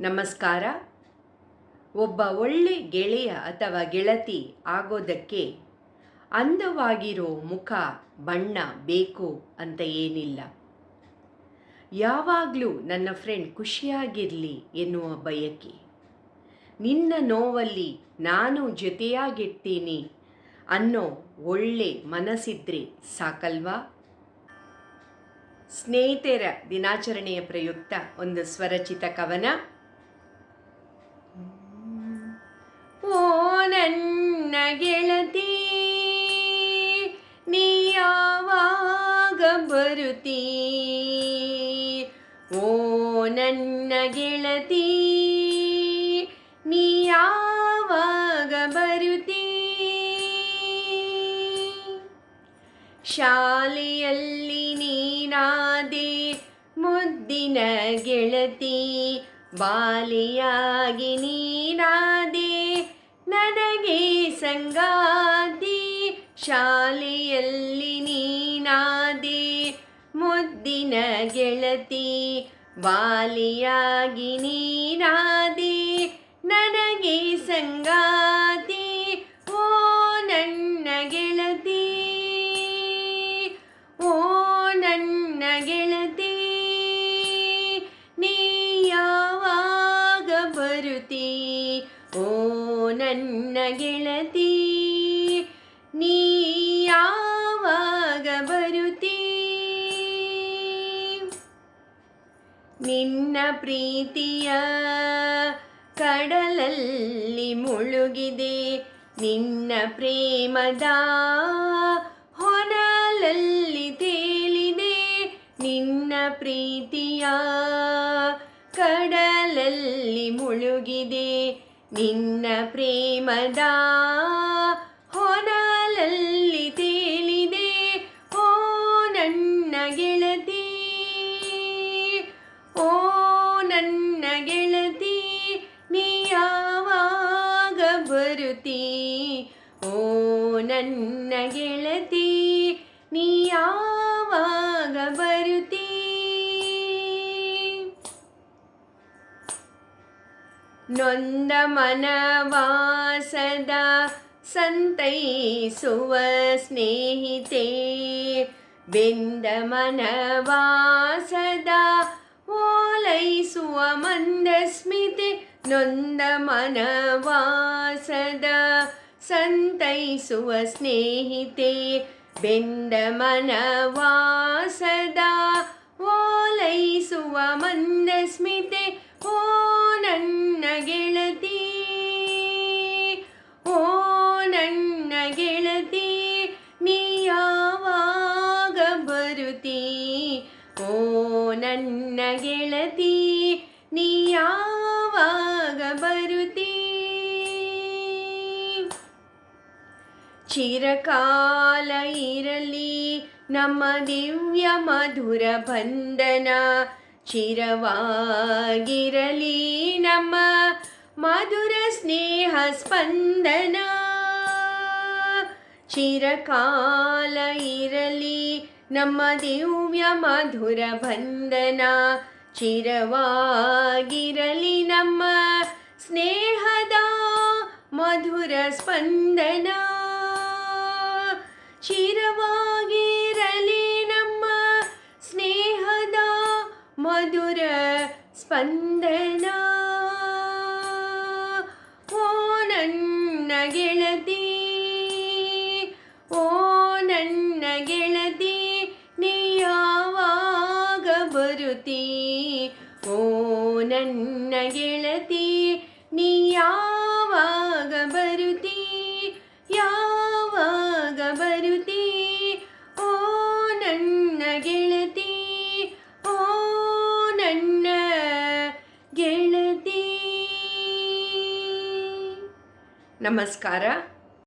ನಮಸ್ಕಾರ. ಒಬ್ಬ ಒಳ್ಳೆ ಗೆಳೆಯ ಅಥವಾ ಗೆಳತಿ ಆಗೋದಕ್ಕೆ ಅಂದವಾಗಿರೋ ಮುಖ ಬಣ್ಣ ಬೇಕು ಅಂತ ಏನಿಲ್ಲ. ಯಾವಾಗಲೂ ನನ್ನ ಫ್ರೆಂಡ್ ಖುಷಿಯಾಗಿರಲಿ ಎನ್ನುವ ಬಯಕೆ, ನಿನ್ನ ನೋವಲ್ಲಿ ನಾನು ಜೊತೆಯಾಗಿರ್ತೀನಿ ಅನ್ನೋ ಒಳ್ಳೆ ಮನಸ್ಸಿದ್ರೆ ಸಾಕಲ್ವಾ. ಸ್ನೇಹಿತರ ದಿನಾಚರಣೆಯ ಪ್ರಯುಕ್ತ ಒಂದು ಸ್ವರಚಿತ ಕವನ. ಓ ನನ್ನ ಗೆಳತಿ, ನೀ ಯಾವಾಗ ಬರುತ್ತೀ? ಓ ನನ್ನ ಗೆಳತಿ, ನೀ ಯಾವಾಗ ಬರುತ್ತೀ? ಶಾಲೆಯಲ್ಲಿ ನೀನಾದೆ ಮುದ್ದಿನ ಗೆಳತಿ, ಬಾಲಿಯಾಗಿ ನೀನಾದೆ ನನಗೆ ಸಂಗಾತಿ. ಶಾಲೆಯಲ್ಲಿ ನೀನಾದೆ ಮುದ್ದಿನ ಗೆಳತಿ, ಬಾಲಿಯಾಗಿ ನೀನಾದೆ ನನಗೆ ಸಂಗಾತಿ. ಓ ನನ್ನ ಗೆಳತಿ, ಓ ನನ್ನ ಗೆಳತಿ, ನೀ ಯಾವಾಗ ಬರುತ್ತೀ? ಓ ನನ್ನ ಗೆಳತಿ, ನೀ ಯಾವಾಗ ಬರುತ್ತೀ? ನಿನ್ನ ಪ್ರೀತಿಯ ಕಡಲಲ್ಲಿ ಮುಳುಗಿದೆ, ನಿನ್ನ ಪ್ರೇಮದ ಹೊನಲಲ್ಲಿ ತೇಲಿದೆ. ನಿನ್ನ ಪ್ರೀತಿಯ ಕಡಲಲ್ಲಿ ಮುಳುಗಿದೆ, ನಿನ್ನ ಪ್ರೇಮದ ಹೊನಲಲ್ಲಿ ತೇಲಿದೆ. ಓ ನನ್ನ ಗೆಳತಿ, ಓ ನನ್ನ ಗೆಳತಿ, ನೀ ಯಾವಾಗ ಬರುತ್ತೀ? ಓ ನನ್ನ ಗೆಳತಿ, ನೀ ಯಾವಾಗ ಬರುತ್ತೀ? ನೊಂದ ಮನವಾಸದ ಸಂತೈಸುವ ಸ್ನೇಹಿತೆ, ಬೆಂದ ಮನವಾಸದ ಓಲೈಸುವ ಮಂದಸ್ಮಿತೆ. ನೊಂದ ಮನವಾಸದ ಸಂತೈಸುವ ಸ್ನೇಹಿತೆ, ಬೆಂದ ಮನವಾಸದ ಓಲೈಸುವ ಮಂದಸ್ಮಿತೆ. ಓ ನನ್ನ ಗೆಳತಿ, ಓ ನನ್ನ ಗೆಳತಿ, ನೀ ಯಾವಾಗ ಬರುತ್ತೀ? ಓ ನನ್ನ ಗೆಳತಿ, ನೀ ಯಾವಾಗ ಬರುತ್ತೀ? ಚಿರಕಾಲ ಇರಲಿ ನಮ್ಮ ದಿವ್ಯ ಮಧುರ ಬಂಧನ, ಚಿರವಾಗಿರಲಿ ನಮ್ಮ ಮಧುರ ಸ್ನೇಹ ಸ್ಪಂದನ. ಚಿರಕಾಲ ಇರಲಿ ನಮ್ಮ ದಿವ್ಯ ಮಧುರ ಬಂಧನ, ಚಿರವಾಗಿರಲಿ ನಮ್ಮ ಸ್ನೇಹದ ಮಧುರ ಸ್ಪಂದನ. ಚಿರವಾಗಿರಲಿ ನಮ್ಮ ಸ್ನೇಹದ ಮಧುರ ಸ್ಪಂದನ. ಓ ನನ್ನ ಗೆಳತಿ, ಓ ನನ್ನ ಗೆಳತಿ, ನೀ ಯಾವಾಗ ಬರುತ್ತೀ? ಓ ನನ್ನ ಗೆಳತಿ, ನೀ ಯಾವಾಗ ಬರುತ್ತೀ? ಯಾವಾಗ ಬರುತ್ತೀ? ಓ ನನ್ನ ಗೆಳತಿ, ಓ ನನ್ನ ಗೆಳತಿ. ನಮಸ್ಕಾರ.